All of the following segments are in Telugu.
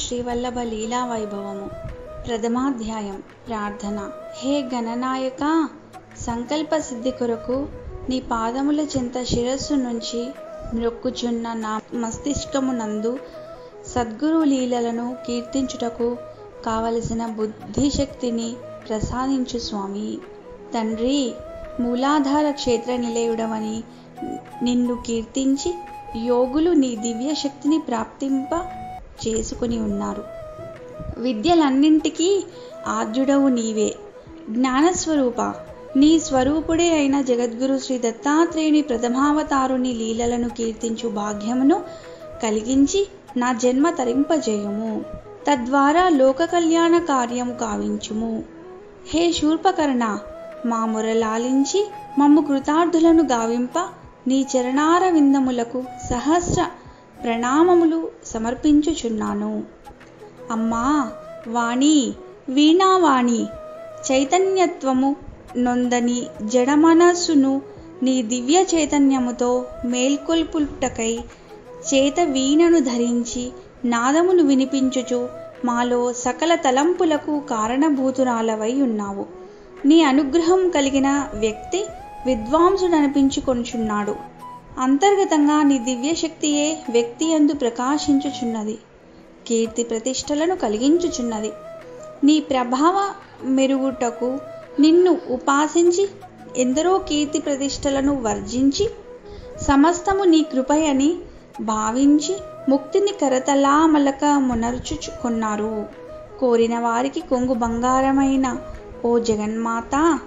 శ్రీవల్లభ లీలా వైభవము. ప్రథమాధ్యాయం. ప్రార్థన. హే గణనాయక, సంకల్ప సిద్ధి కొరకు నీ పాదముల చెంత శిరస్సు నుంచి మ్రొక్కుచున్న నా మస్తిష్కమునందు సద్గురు లీలలను కీర్తించుటకు కావలసిన బుద్ధిశక్తిని ప్రసాదించు స్వామి. తండ్రి, మూలాధార క్షేత్ర నిలయుడవని నిన్ను కీర్తించి యోగులు నీ దివ్య శక్తిని ప్రాప్తింప చేసుకుని ఉన్నారు. విద్యలన్నింటికీ ఆద్యుడవు నీవే. జ్ఞానస్వరూప, నీ స్వరూపుడే అయిన జగద్గురు శ్రీ దత్తాత్రేయుని ప్రథమావతారుని లీలలను కీర్తించు భాగ్యమును కలిగించి నా జన్మ తరింపజేయుము. తద్వారా లోక కళ్యాణ కార్యము కావించుము. హే శూర్పకర్ణ, మా మొరలాలించి మమ్ము కృతార్థులను గావింప నీ చరణార విందములకు సహస్ర ప్రణామములు సమర్పించుచున్నాను. అమ్మా వాణి, వీణావాణి, చైతన్యత్వము నొందని జడమనస్సును నీ దివ్య చైతన్యముతో మేల్కొల్పుటకై చేత వీణను ధరించి నాదమును వినిపించుచు మాలో సకల తలంపులకు కారణభూతురాలవై ఉన్నావు. నీ అనుగ్రహం కలిగిన వ్యక్తి విద్వాంసుడనిపించుకొనుచున్నాడు. అంతర్గతంగా నీ దివ్యశక్తియే వ్యక్తి యందు ప్రకాశించుచున్నది, కీర్తి ప్రతిష్టలను కలిగించుచున్నది. నీ ప్రభావ మెరుగుటకు నిన్ను ఉపాసించి ఎందరో కీర్తి ప్రతిష్టలను వర్జించి సమస్తము నీ కృపయని భావించి ముక్తిని కరతలామలక మునర్చుకొన్నారు. కోరిన వారికి కొంగు బంగారమైన ఓ జగన్మాత,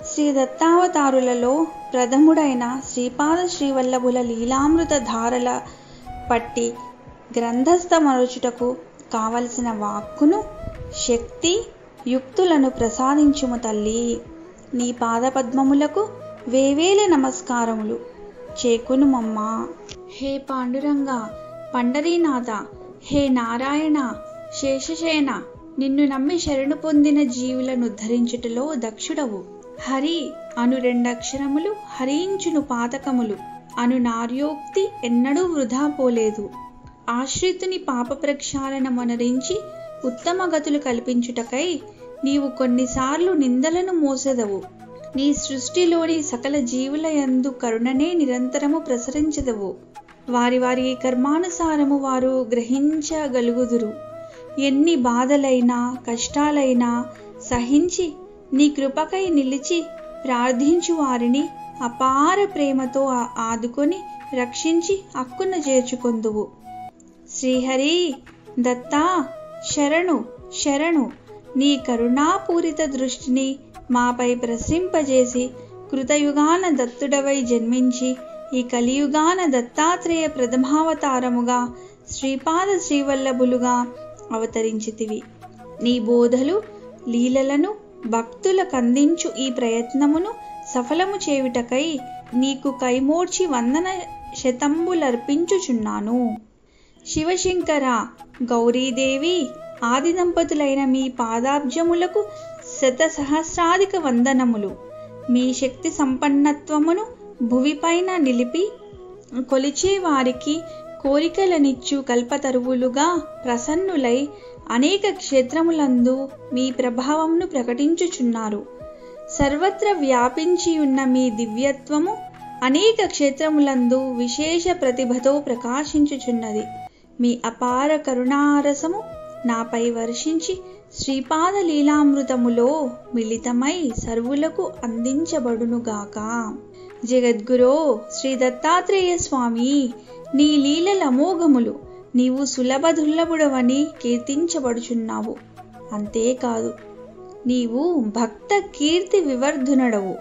శ్రీ దత్తావతారులలో ప్రథముడైన శ్రీపాద శ్రీవల్లభుల లీలామృత ధారల పట్టి గ్రంథస్థమరుచుటకు కావలసిన వాక్కును, శక్తి, యుక్తులను ప్రసాదించుము తల్లి. నీ పాదపద్మములకు వేవేల నమస్కారములు చేకునుమమ్మా. హే పాండురంగ, పండరీనాథ, హే నారాయణ, శేషశయన, నిన్ను నమ్మి శరణు పొందిన జీవులను ఉద్ధరించుటలో దక్షుడవు. హరి అను రెండక్షరములు హరించును పాతకములు అను నార్యోక్తి ఎన్నడూ వృధా పోలేదు. ఆశ్రితుని పాప ప్రక్షాళన మనరించి ఉత్తమ గతులు కల్పించుటకై నీవు కొన్నిసార్లు నిందలను మోసెదవు. నీ సృష్టిలోని సకల జీవుల యందు కరుణనే నిరంతరము ప్రసరించెదవు. వారి వారి కర్మానుసారము వారు గ్రహించగలుగుదురు. ఎన్ని బాధలైనా కష్టాలైనా సహించి నీ కృపకై నిలిచి ప్రార్థించు వారిని అపార ప్రేమతో ఆదుకొని రక్షించి అక్కున చేర్చుకొందువు. శ్రీహరి దత్తా, శరణు శరణు. నీ కరుణాపూరిత దృష్టిని మాపై ప్రసరింపజేసి కృతయుగాన దత్తుడవై జన్మించి ఈ కలియుగాన దత్తాత్రేయ ప్రథమావతారముగా శ్రీపాద శ్రీవల్లభులుగా అవతరించితివి. నీ బోధలు లీలలను భక్తులకందించు ఈ ప్రయత్నమును సఫలము చేయుటకై నీకు కైమోడ్చి వందన శతంబులర్పించుచున్నాను. శివశంకర, గౌరీదేవి ఆది దంపతులైన మీ పాదాబ్జములకు శతసహస్రాధిక వందనములు. మీ శక్తి సంపన్నత్వమును భువిపైన నిలిపి కొలిచే వారికి కోరికలనిచ్చు కల్పతరువులుగా ప్రసన్నులై అనేక క్షేత్రములందు మీ ప్రభావమును ప్రకటించుచున్నారు. సర్వత్ర వ్యాపించియున్న మీ దివ్యత్వము అనేక క్షేత్రములందు విశేష ప్రతిభతో ప్రకాశించుచున్నది. మీ అపార కరుణారసము నాపై వర్షించి శ్రీపాద లీలామృతములో మిళితమై సర్వులకు అందించబడునుగాక. జగద్గురో శ్రీ దత్తాత్రేయ స్వామి, నీ లీలల అమోఘములు. నీవు సులభ దుర్లభుడవని కీర్తించబడుచున్నావు. అంతేకాదు, నీవు భక్త కీర్తి వివర్ధునడవు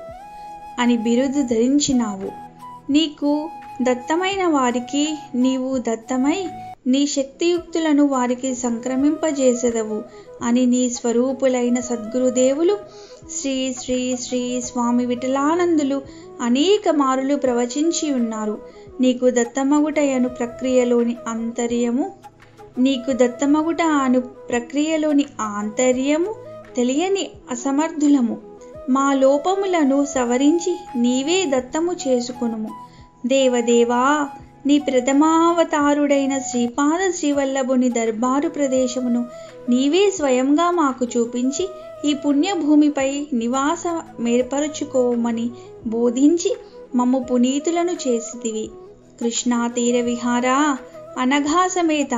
అని బిరుదు ధరించినావు. నీకు దత్తమైన వారికి నీవు దత్తమై నీ శక్తియుక్తులను వారికి సంక్రమింపజేసెదవు అని నీ స్వరూపులైన సద్గురుదేవులు శ్రీ శ్రీ శ్రీ స్వామి విఠలానందులు అనేక మారులు ప్రవచించి ఉన్నారు. నీకు దత్తమగుట అను ప్రక్రియలోని ఆంతర్యము తెలియని అసమర్థులము. మా లోపములను సవరించి నీవే దత్తము చేసుకొనుము. దేవదేవా, నీ ప్రథమావతారుడైన శ్రీపాద శ్రీవల్లభుని దర్బారు ప్రదేశమును నీవే స్వయంగా మాకు చూపించి ఈ పుణ్యభూమిపై నివాసం ఏర్పరచుకోమని బోధించి మమ్ము పునీతులను చేసితివి. కృష్ణా తీర విహారా అనఘా సమేత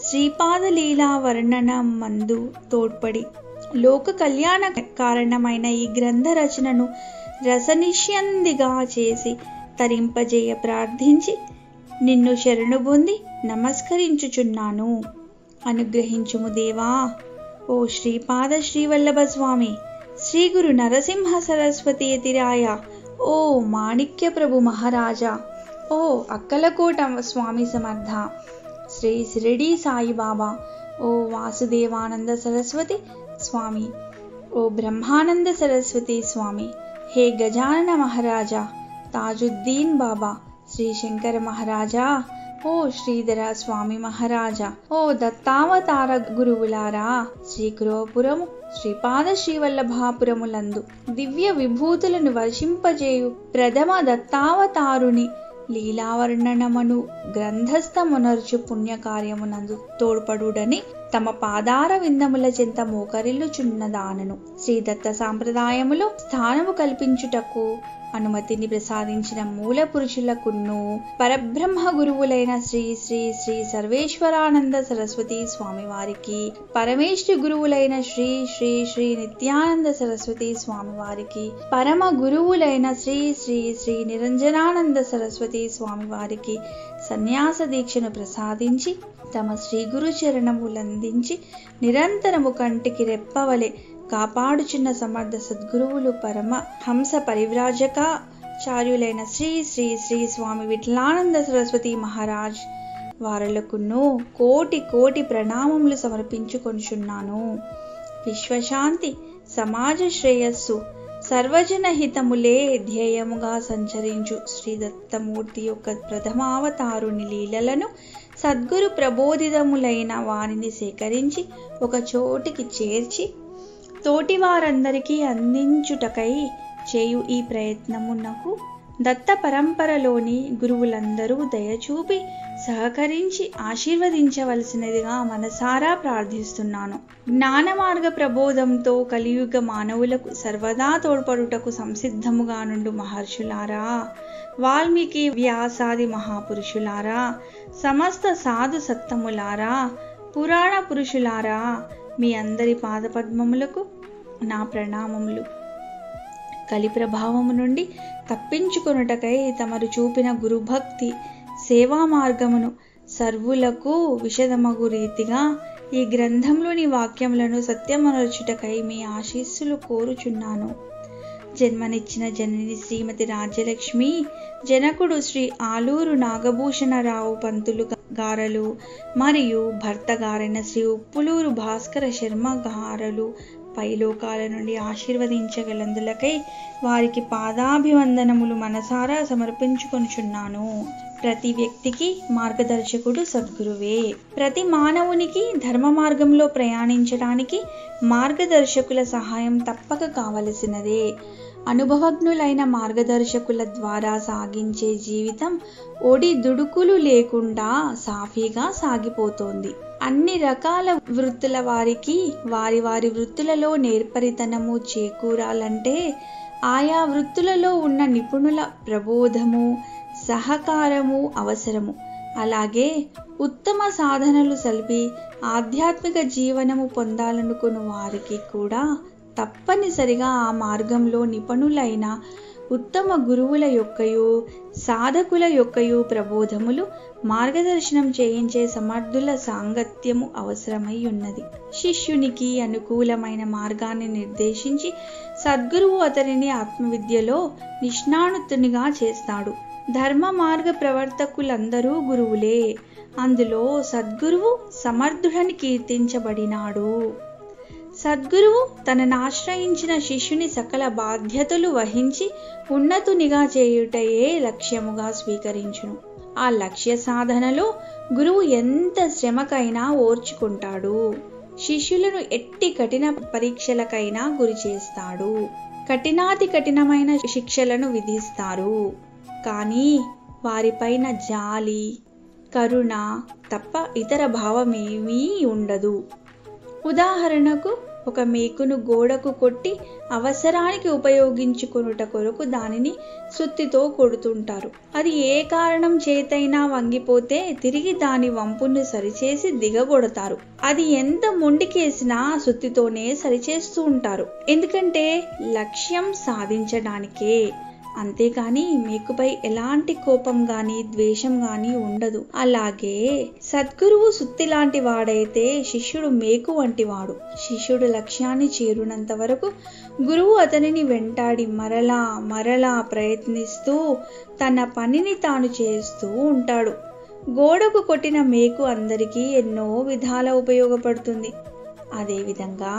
శ్రీపాద లీలా వర్ణనం మందు తోడ్పడి లోక కళ్యాణ కారణమైన ఈ గ్రంథ రచనను రసనిష్యందిగా చేసి తరింపజేయ ప్రార్థించి నిన్ను శరణు పొంది నమస్కరించుచున్నాను. అనుగ్రహించుము దేవా. ఓ శ్రీపాద శ్రీవల్లభ స్వామి, శ్రీ గురు నరసింహ సరస్వతి యతిరాయ, ఓ మాణిక్య ప్రభు మహారాజా, ఓ అక్కలకోట స్వామి సమర్థ, శ్రీ షిరిడి సాయిబాబా, ఓ వాసుదేవానంద సరస్వతి స్వామి, ఓ బ్రహ్మానంద సరస్వతి స్వామి, హే గజానన మహారాజా, తాజుద్దీన్ బాబా, శ్రీ శంకర మహారాజా, ఓ శ్రీధర స్వామి మహారాజా, ఓ దత్తావతార గురువులారా, శ్రీకురోపురము శ్రీపాద శ్రీవల్లభాపురములందు దివ్య విభూతులను వర్షింపజేయు ప్రథమ దత్తావతారుని లీలావర్ణనమను గ్రంథస్థమునర్చు పుణ్యకార్యమునందు తోడ్పడుడని తమ పాదార విందముల చెంత మోకరిల్లుచున్నదానను శ్రీదత్త సాంప్రదాయములో స్థానము కల్పించుటకు అనుమతిని ప్రసాదించిన మూల పురుషులకును పరబ్రహ్మ గురువులైన శ్రీ శ్రీ శ్రీ సర్వేశ్వరానంద సరస్వతి స్వామి వారికి, పరమేశ్వరి గురువులైన శ్రీ శ్రీ శ్రీ నిత్యానంద సరస్వతి స్వామి వారికి, పరమ గురువులైన శ్రీ శ్రీ శ్రీ నిరంజనానంద సరస్వతి స్వామి వారికి సన్యాస దీక్షను ప్రసాదించి తమ శ్రీ గురు చరణములందించి నిరంతరము కంటికి రెప్పవలె కాపాడుచున్న సమర్థ సద్గురువులు పరమ హంస పరివ్రాజకాచార్యులైన శ్రీ శ్రీ శ్రీ స్వామి విఠలానంద సరస్వతి మహారాజ్ వారలకును కోటి కోటి ప్రణామములు సమర్పించుకొనుచున్నాను. విశ్వశాంతి, సమాజ శ్రేయస్సు, సర్వజన హితములే ధ్యేయముగా సంచరించు శ్రీదత్తమూర్తి యొక్క ప్రథమావతారుని లీలలను సద్గురు ప్రబోధితములైన వారిని సేకరించి ఒక చోటికి చేర్చి తోటి వారందరికీ అందించుటకై చేయు ఈ ప్రయత్నమునకు దత్త పరంపరలోని గురువులందరూ దయచూపి సహకరించి ఆశీర్వదించవలసినదిగా మనసారా ప్రార్థిస్తున్నాను. జ్ఞాన మార్గ ప్రబోధంతో కలియుగ మానవులకు సర్వదా తోడ్పడుటకు సంసిద్ధముగా నుండు మహర్షులారా, వాల్మీకి వ్యాసాది మహాపురుషులారా, సమస్త సాధు సత్తములారా, పురాణ పురుషులారా, మీ అందరి పాదపద్మములకు నా ప్రణామములు. కలి ప్రభావము నుండి తప్పించుకొనుటకై తమరు చూపిన గురుభక్తి సేవా మార్గమును సర్వులకు విషదమగు రీతిగా ఈ గ్రంథంలోని వాక్యములను సత్యమనర్చుటకై మీ ఆశీస్సులు కోరుచున్నాను. జన్మనిచ్చిన జనని శ్రీమతి రాజ్యలక్ష్మి, జనకుడు శ్రీ ఆలూరు నాగభూషణరావు పంతులు గారలు మరియు భర్త గారైన శ్రీ ఉప్పులూరు భాస్కర శర్మ గారలు పైలోకాల నుండి ఆశీర్వదించగలందులకై వారికి పాదాభివందనములు మనసారా సమర్పించుకొనుచున్నాను. ప్రతి వ్యక్తికి మార్గదర్శకుడు సద్గురువే. ప్రతి మానవునికి ధర్మ మార్గంలో ప్రయాణించడానికి మార్గదర్శకుల సహాయం తప్పక కావలసినదే. అనుభవజ్ఞులైన మార్గదర్శకుల ద్వారా సాగించే జీవితం ఒడి దుడుకులు లేకుండా సాఫీగా సాగిపోతోంది. అన్ని రకాల వృత్తుల వారికి వారి వారి వృత్తులలో నేర్పరితనము చేకూరాలంటే ఆయా వృత్తులలో ఉన్న నిపుణుల ప్రబోధము, సహకారము అవసరము. అలాగే ఉత్తమ సాధనలు సలిపి ఆధ్యాత్మిక జీవనము పొందాలనుకున్న వారికి కూడా తప్పనిసరిగా ఆ మార్గంలో నిపుణులైన ఉత్తమ గురువుల యొక్కయు సాధకుల యొక్కయు ప్రబోధములు మార్గదర్శనం చేయించే సమర్థుల సాంగత్యము అవసరమై ఉన్నది. శిష్యునికి అనుకూలమైన మార్గాన్ని నిర్దేశించి సద్గురువు అతనిని ఆత్మవిద్యలో నిష్ణాతునిగా చేస్తాడు. ధర్మ మార్గ ప్రవర్తకులందరూ గురువులే. అందులో సద్గురువు సమర్థుడని కీర్తించబడినాడు. సద్గురువు తనను ఆశ్రయించిన శిష్యుని సకల బాధ్యతలు వహించి ఉన్నతునిగా చేయుటయే లక్ష్యముగా స్వీకరించును. ఆ లక్ష్య సాధనలో గురువు ఎంత శ్రమకైనా ఓర్చుకుంటాడు. శిష్యులను ఎట్టి కఠిన పరీక్షలకైనా గురి చేస్తాడు. కఠినాతి కఠినమైన శిక్షలను విధిస్తారు. కానీ వారిపైన జాలి, కరుణ తప్ప ఇతర భావమేమీ ఉండదు. ఉదాహరణకు ఒక మేకును గోడకు కొట్టి అవసరానికి ఉపయోగించుకొనుట కొరకు దానిని సుత్తితో కొడుతుంటారు. అది ఏ కారణం చేతైనా వంగిపోతే తిరిగి దాని వంపును సరిచేసి దిగగొడతారు. అది ఎంత మొండికేసినా సుత్తితోనే సరిచేస్తూ ఉంటారు. ఎందుకంటే లక్ష్యం సాధించడానికే. అంతేకాని మేకుపై ఎలాంటి కోపం గాని ద్వేషం గాని ఉండదు. అలాగే సద్గురువు సుత్తి లాంటి వాడైతే శిష్యుడు మేకు వంటి వాడు. శిష్యుడు లక్ష్యాన్ని చేరునంత వరకు గురువు అతనిని వెంటాడి మరలా మరలా ప్రయత్నిస్తూ తన పనిని తాను చేస్తూ ఉంటాడు. గోడకు కొట్టిన మేకు అందరికీ ఎన్నో విధాల ఉపయోగపడుతుంది. అదేవిధంగా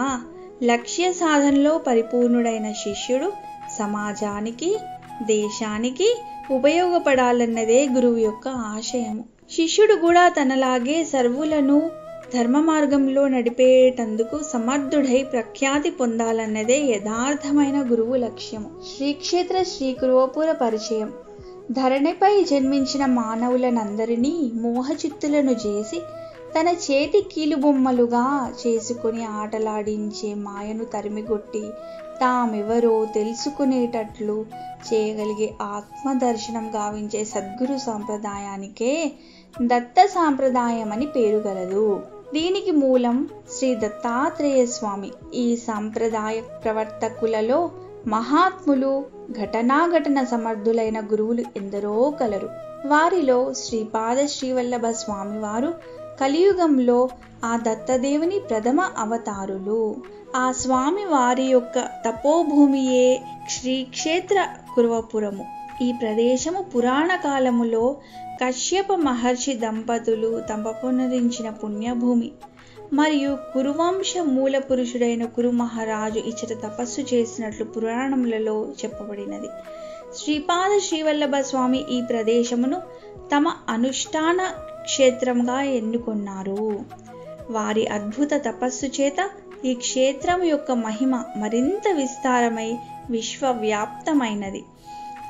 లక్ష్య సాధనలో పరిపూర్ణుడైన శిష్యుడు సమాజానికి, దేశానికి ఉపయోగపడాలన్నదే గురువు యొక్క ఆశయము. శిష్యుడు కూడా తనలాగే సర్వులను ధర్మ మార్గంలో నడిపేటందుకు సమర్థుడై ప్రఖ్యాతి పొందాలన్నదే యథార్థమైన గురువు లక్ష్యము. శ్రీక్షేత్ర శ్రీ కురువపుర పరిచయం. ధరణిపై జన్మించిన మానవులనందరినీ మోహచిత్తులను చేసి తన చేతి కీలుబొమ్మలుగా చేసుకుని ఆటలాడించే మాయను తరిమిగొట్టి తామెవరో తెలుసుకునేటట్లు చేయగలిగే ఆత్మదర్శనం గావించే సద్గురు సాంప్రదాయానికే దత్త సాంప్రదాయం అని పేరు గలదు. దీనికి మూలం శ్రీ దత్తాత్రేయ స్వామి. ఈ సాంప్రదాయ ప్రవర్తకులలో మహాత్ములు, ఘటనాఘటన సమర్థులైన గురువులు ఎందరో కలరు. వారిలో శ్రీపాద శ్రీవల్లభ స్వామివారు కలియుగంలో ఆ దత్తదేవుని ప్రథమ అవతారులు. ఆ స్వామి వారి యొక్క తపోభూమియే శ్రీక్షేత్ర కురువపురము. ఈ ప్రదేశము పురాణ కాలములో కశ్యప మహర్షి దంపతులు తపస్సునరించిన పుణ్యభూమి. మరియు కురువంశ మూల పురుషుడైన కురు మహారాజు ఇచ్చట తపస్సు చేసినట్లు పురాణములలో చెప్పబడినది. శ్రీపాద శ్రీవల్లభ స్వామి ఈ ప్రదేశమును తమ అనుష్ఠాన క్షేత్రంగా ఎన్నుకొన్నారు. వారి అద్భుత తపస్సు చేత ఈ క్షేత్రం యొక్క మహిమ మరింత విస్తారమై విశ్వవ్యాప్తమైనది.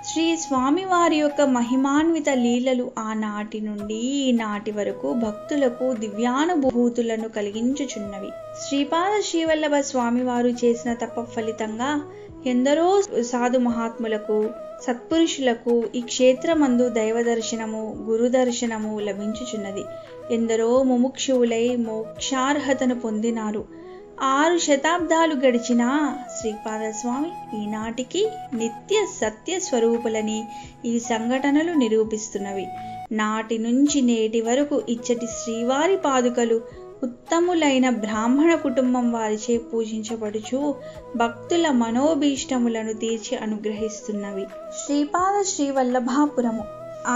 శ్రీ స్వామివారి యొక్క మహిమాన్విత లీలలు ఆనాటి నుండి ఈనాటి వరకు భక్తులకు దివ్యానుభూతులను కలిగించుచున్నవి. శ్రీపాద శ్రీవల్లభ స్వామివారు చేసిన తప ఫలితంగా ఎందరో సాధు మహాత్ములకు, సత్పురుషులకు ఈ క్షేత్రమందు దైవ దర్శనము, గురు దర్శనము లభించుచున్నది. ఎందరో ముముక్షువులై మోక్షార్హతను పొందినారు. 6 శతాబ్దాలు గడిచినా శ్రీపాదస్వామి ఈనాటికి నిత్య సత్య స్వరూపులని ఈ సంఘటనలు నిరూపిస్తున్నవి. నాటి నుంచి నేటి వరకు ఇచ్చటి శ్రీవారి పాదుకలు ఉత్తములైన బ్రాహ్మణ కుటుంబం వారిచే పూజించబడుచు భక్తుల మనోభీష్టములను తీర్చి అనుగ్రహిస్తున్నవి. శ్రీపాద శ్రీవల్లభాపురము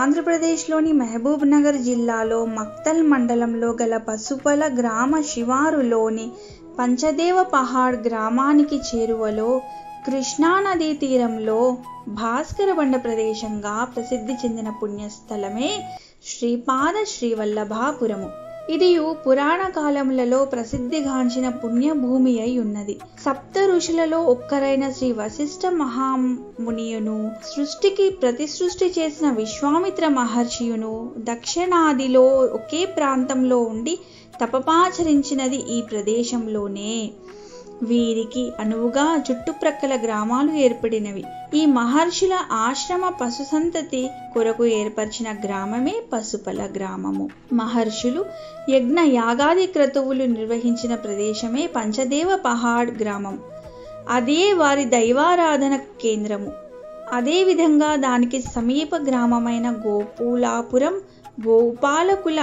ఆంధ్రప్రదేశ్లోని మహబూబ్ నగర్ జిల్లాలో మక్తల్ మండలంలో గల పసుపల గ్రామ శివారులోని పంచదేవ పహాడ్ గ్రామానికి చేరువలో కృష్ణానదీ తీరంలో భాస్కర బండ ప్రదేశంగా ప్రసిద్ధి చెందిన పుణ్యస్థలమే శ్రీపాద శ్రీవల్లభాపురము. ఇది పురాణ కాలములలో ప్రసిద్ధిగాంచిన పుణ్యభూమి అయి ఉన్నది. సప్త ఋషులలో ఒక్కరైన శ్రీ వశిష్ఠ మహామునియును, సృష్టికి ప్రతిసృష్టి చేసిన విశ్వామిత్ర మహర్షియును దక్షిణాదిలో ఒకే ప్రాంతంలో ఉండి తపపాచరించినది ఈ ప్రదేశంలోనే. వీరికి అనువుగా చుట్టుప్రక్కల గ్రామాలు ఏర్పడినవి. ఈ మహర్షుల ఆశ్రమ పశు సంతతి కొరకు ఏర్పరిచిన గ్రామమే పసుపల గ్రామము. మహర్షులు యజ్ఞ యాగాది క్రతువులు నిర్వహించిన ప్రదేశమే పంచదేవ పహాడ్ గ్రామం. అదే వారి దైవారాధన కేంద్రము. అదేవిధంగా దానికి సమీప గ్రామమైన గోపులాపురం గోపాలకుల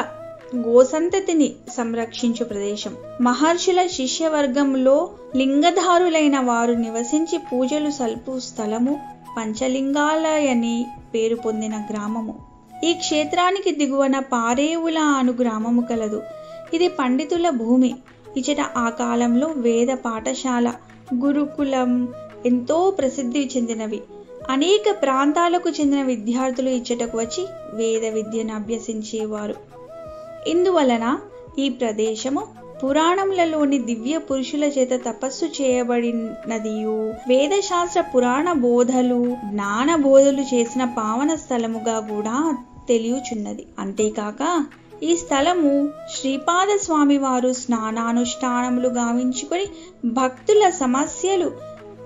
గోసంతతిని సంరక్షించు ప్రదేశం. మహర్షుల శిష్యవర్గంలో లింగధారులైన వారు నివసించి పూజలు సల్పు స్థలము పంచలింగాలయని పేరు పొందిన గ్రామము. ఈ క్షేత్రానికి దిగువన పారేవుల అను గ్రామము కలదు. ఇది పండితుల భూమి. ఇచట ఆ కాలంలో వేద పాఠశాల, గురుకులం ఎంతో ప్రసిద్ధి చెందినవి. అనేక ప్రాంతాలకు చెందిన విద్యార్థులు ఇచ్చటకు వచ్చి వేద విద్యను అభ్యసించేవారు. ఇందువలన ఈ ప్రదేశము పురాణములలోని దివ్య పురుషుల చేత తపస్సు చేయబడినదియు వేదశాస్త్ర పురాణ బోధలు జ్ఞాన బోధలు చేసిన పావన స్థలముగా కూడా తెలియచున్నది. అంతేకాక ఈ స్థలము శ్రీపాద స్వామి వారు స్నానానుష్ఠానములు గావించుకొని భక్తుల సమస్యలు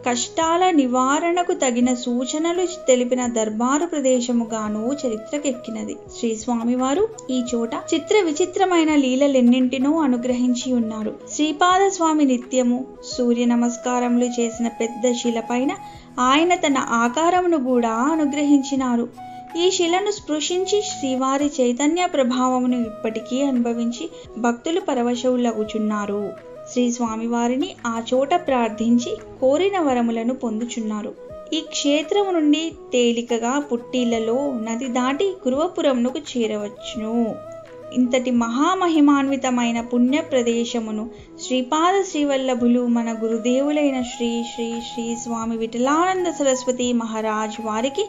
కష్టాల నివారణకు తగిన సూచనలు తెలిపిన దర్బారు ప్రదేశముగాను చరిత్రకెక్కినది. శ్రీ స్వామివారు ఈ చోట చిత్ర విచిత్రమైన లీలలెన్నింటినో అనుగ్రహించి ఉన్నారు. శ్రీపాద స్వామి నిత్యము సూర్య నమస్కారములు చేసిన పెద్ద శిలపైన ఆయన తన ఆకారమును కూడా అనుగ్రహించినారు. ఈ శిలను స్పృశించి శ్రీవారి చైతన్య ప్రభావమును ఇప్పటికీ అనుభవించి భక్తులు పరవశులగుచున్నారు. శ్రీ స్వామివారిని ఆ చోట ప్రార్థించి కోరిన వరములను పొందుచున్నారు. ఈ క్షేత్రము నుండి తేలికగా పుట్టిళ్లలో నది దాటి గురువపురమునకు చేరవచ్చును. ఇంతటి మహామహిమాన్వితమైన పుణ్య ప్రదేశమును శ్రీపాద శ్రీవల్లభులు మన గురుదేవులైన శ్రీ శ్రీ శ్రీ స్వామి విఠలానంద సరస్వతి మహారాజ్ వారికి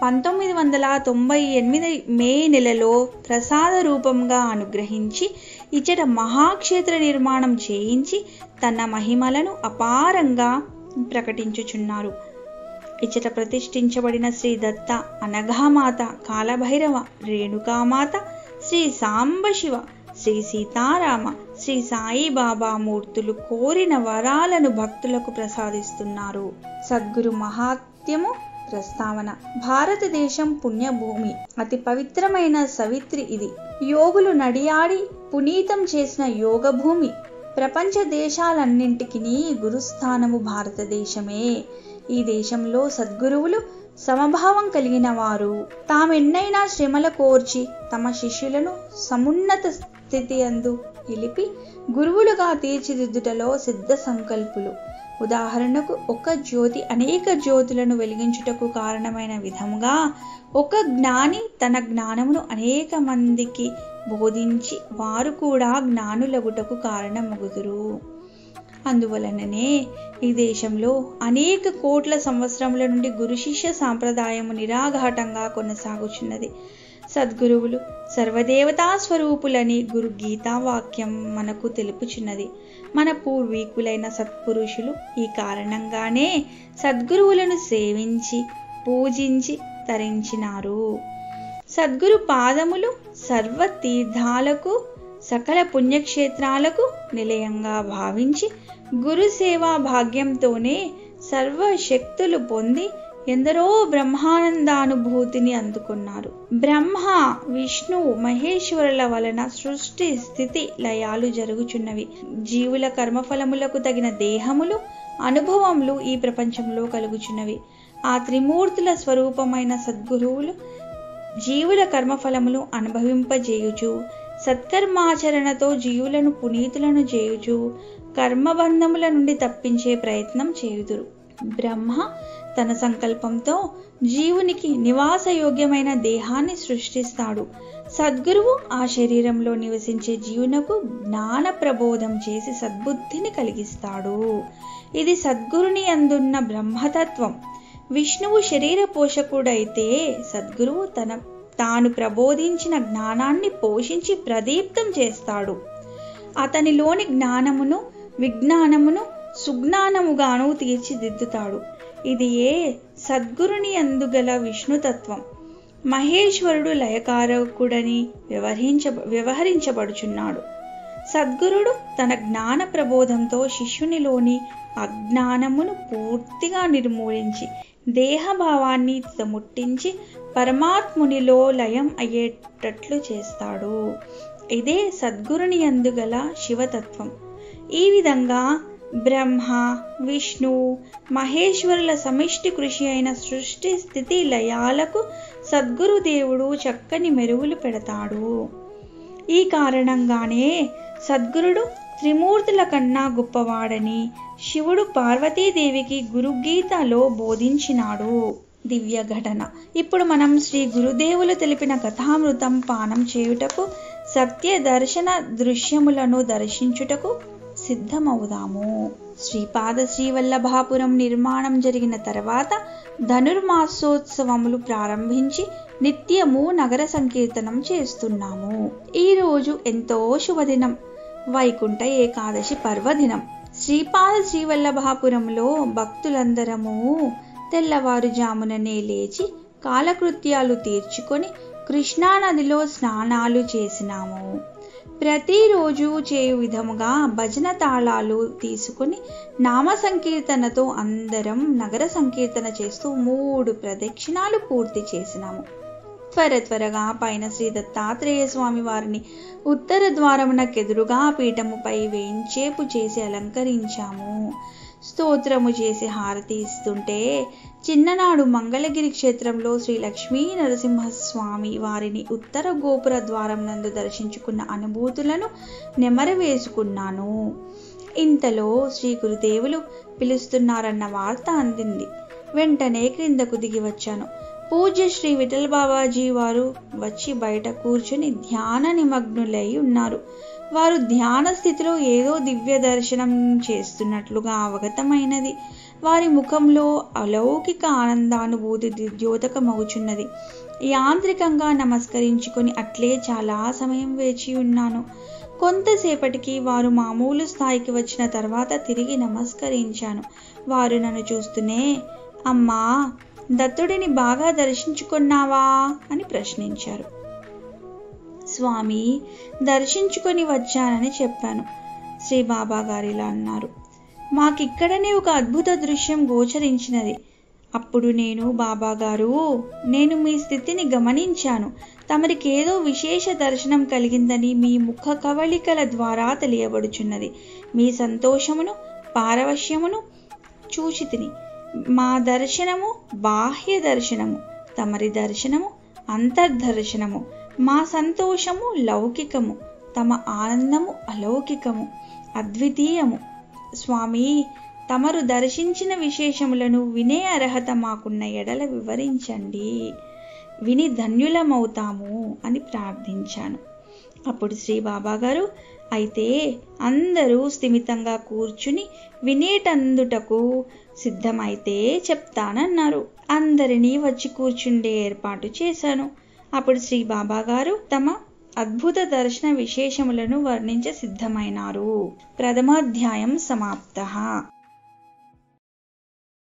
1998 మే నెలలో ప్రసాద రూపంగా అనుగ్రహించి ఇచ్చట మహాక్షేత్ర నిర్మాణం చేయించి తన మహిమలను అపారంగా ప్రకటించుచున్నారు. ఇచ్చట ప్రతిష్ఠించబడిన శ్రీ దత్త, అనఘామాత, కాలభైరవ, రేణుకామాత, శ్రీ సాంబశివ, శ్రీ సీతారామ, శ్రీ సాయిబాబా మూర్తులు కోరిన వరాలను భక్తులకు ప్రసాదిస్తున్నారు. సద్గురు మహాత్మ్యము ప్రస్తావన. భారతదేశం పుణ్యభూమి, అతి పవిత్రమైన సవిత్రి ఇది. యోగులు నడియాడి పునీతం చేసిన యోగ భూమి. ప్రపంచ దేశాలన్నింటికి గురుస్థానము భారతదేశమే. ఈ దేశంలో సద్గురువులు సమభావం కలిగిన వారు తామెన్నైనా శ్రమల కోర్చి తమ శిష్యులను సమున్నత స్థితి అందు నిలిపి గురువులుగా తీర్చిదిద్దుటలో సిద్ధ సంకల్పులు. ఉదాహరణకు ఒక జ్యోతి అనేక జ్యోతులను వెలిగించుటకు కారణమైన విధముగా ఒక జ్ఞాని తన జ్ఞానమును అనేక మందికి బోధించి వారు కూడా జ్ఞానులగుటకు కారణమగుదురు. అందువలననే ఈ దేశంలో అనేక కోట్ల సంవత్సరముల నుండి గురు శిష్య సాంప్రదాయము నిరాఘాటంగా కొనసాగుచున్నది. సద్గురువులు సర్వదేవతా స్వరూపులని గురు గీతా వాక్యం మనకు తెలుపుచున్నది. మన పూర్వీకులైన సత్పురుషులు ఈ కారణంగానే సద్గురువులను సేవించి పూజించి తరించినారు. సద్గురు పాదములు సర్వ తీర్థాలకు సకల పుణ్యక్షేత్రాలకు నిలయంగా భావించి గురు సేవా భాగ్యంతోనే సర్వశక్తులు పొంది ఎందరో బ్రహ్మానందానుభూతిని అందుకున్నారు. బ్రహ్మ, విష్ణు, మహేశ్వరుల వలన సృష్టి స్థితి లయాలు జరుగుచున్నవి. జీవుల కర్మఫలములకు తగిన దేహములు, అనుభవములు ఈ ప్రపంచంలో కలుగుచున్నవి. ఆ త్రిమూర్తుల స్వరూపమైన సద్గురువులు జీవుల కర్మఫలములు అనుభవింపజేయుచు సత్కర్మాచరణతో జీవులను పునీతులను చేయుచు కర్మబంధముల నుండి తప్పించే ప్రయత్నం చేయుదురు. బ్రహ్మ తన సంకల్పంతో జీవునికి నివాసయోగ్యమైన దేహాన్ని సృష్టిస్తాడు. సద్గురువు ఆ శరీరంలో నివసించే జీవునకు జ్ఞాన ప్రబోధం చేసి సద్బుద్ధిని కలిగిస్తాడు. ఇది సద్గురుని అందున్న బ్రహ్మతత్వం. విష్ణువు శరీర పోషకుడైతే సద్గురువు తాను ప్రబోధించిన జ్ఞానాన్ని పోషించి ప్రదీప్తం చేస్తాడు. అతనిలోని జ్ఞానమును విజ్ఞానమును సుజ్ఞానముగాను తీర్చిదిద్దుతాడు. ఇది సద్గురుని అందుగల విష్ణుతత్వం. మహేశ్వరుడు లయకారకుడని వ్యవహరించబడుచున్నాడు. సద్గురుడు తన జ్ఞాన ప్రబోధంతో శిష్యునిలోని అజ్ఞానమును పూర్తిగా నిర్మూలించి దేహభావాన్ని తుదముట్టించి పరమాత్మునిలో లయం అయ్యేటట్లు చేస్తాడు. ఇదే సద్గురుని అందుగల శివతత్వం. ఈ విధంగా బ్రహ్మ, విష్ణు, మహేశ్వరుల సమిష్టి కృషి అయిన సృష్టి స్థితి లయాలకు సద్గురుదేవుడు చక్కని మెరుగులు పెడతాడు. ఈ కారణంగానే సద్గురుడు త్రిమూర్తుల కన్నా గొప్పవాడని శివుడు పార్వతీదేవికి గురుగీతలో బోధించినాడు. దివ్య ఘటన. ఇప్పుడు మనం శ్రీ గురుదేవులు తెలిపిన కథామృతం పానం చేయుటకు సత్య దర్శన దృశ్యములను దర్శించుటకు సిద్ధమవుదాము. శ్రీపాద శ్రీవల్లభాపురం నిర్మాణం జరిగిన తర్వాత ధనుర్మాసోత్సవములు ప్రారంభించి నిత్యము నగర సంకీర్తనం చేస్తున్నాము. ఈ రోజు ఎంతో శుభదినం. వైకుంఠ ఏకాదశి పర్వదినం. శ్రీపాద శ్రీవల్లభాపురంలో భక్తులందరము తెల్లవారుజాముననే లేచి కాలకృత్యాలు తీర్చుకొని కృష్ణానదిలో స్నానాలు చేసినాము. ప్రతిరోజు చేయు విధముగా భజన తాళాలు తీసుకుని నామ సంకీర్తనతో అందరం నగర సంకీర్తన చేస్తూ 3 ప్రదక్షిణాలు పూర్తి చేసినాము. త్వరగా పైన శ్రీ దత్తాత్రేయ స్వామి వారిని ఉత్తర ద్వారమునకెదురుగా పీఠముపై వేంచేపు చేసి అలంకరించాము. స్తోత్రము చేసి హారతి ఇస్తుంటే చిన్ననాడు మంగళగిరి క్షేత్రంలో శ్రీ లక్ష్మీ నరసింహస్వామి వారిని ఉత్తర గోపుర ద్వారం నందు దర్శించుకున్న అనుభూతులను నెమరవేసుకున్నాను. ఇంతలో శ్రీ గురుదేవులు పిలుస్తున్నారన్న వార్త అందింది. వెంటనే క్రిందకు దిగి వచ్చాను. పూజ్య శ్రీ విఠల్ బాబాజీ వారు వచ్చి బయట కూర్చుని ధ్యాన నిమగ్నులై ఉన్నారు. వారు ధ్యాన స్థితిలో ఏదో దివ్య దర్శనం చేస్తున్నట్లుగా అవగతమైనది. వారి ముఖంలో అలౌకిక ఆనందానుభూతి ద్యోతకమగుచున్నది. యాంత్రికంగా నమస్కరించుకొని అట్లే చాలా సమయం వేచి ఉన్నాను. కొంతసేపటికి వారు మామూలు స్థాయికి వచ్చిన తర్వాత తిరిగి నమస్కరించాను. వారు నన్ను చూస్తూనే, అమ్మా, దత్తుడిని బాగా దర్శించుకున్నావా అని ప్రశ్నించారు. స్వామి, దర్శించుకొని వచ్చానని చెప్పాను. శ్రీ బాబా గారు ఇలా అన్నారు, మాకిక్కడనే ఒక అద్భుత దృశ్యం గోచరించినది. అప్పుడు నేను, బాబా గారు, నేను మీ స్థితిని గమనించాను. తమరికేదో విశేష దర్శనం కలిగిందని మీ ముఖ కవళికల ద్వారా తెలియబడుచున్నది. మీ సంతోషమును పారవశ్యమును చూచితిని. మా దర్శనము బాహ్య దర్శనము, తమరి దర్శనము అంతర్దర్శనము. మా సంతోషము లౌకికము, తమ ఆనందము అలౌకికము, అద్వితీయము. స్వామి, తమరు దర్శించిన విశేషములను వినే అర్హత మాకున్న ఎడల వివరించండి. విని ధన్యులమవుతాము అని ప్రార్థించాను. అప్పుడు శ్రీ బాబా గారు, అయితే అందరూ స్థిమితంగా కూర్చుని వినేటందుటకు సిద్ధమైతే చెప్తానన్నారు. అందరినీ వచ్చి కూర్చుండే ఏర్పాటు చేశాను. అప్పుడు శ్రీ బాబా గారు తమ అద్భుత దర్శన విశేషములను వర్ణించ సిద్ధమైనారు. ప్రథమాధ్యాయం సమాప్తః.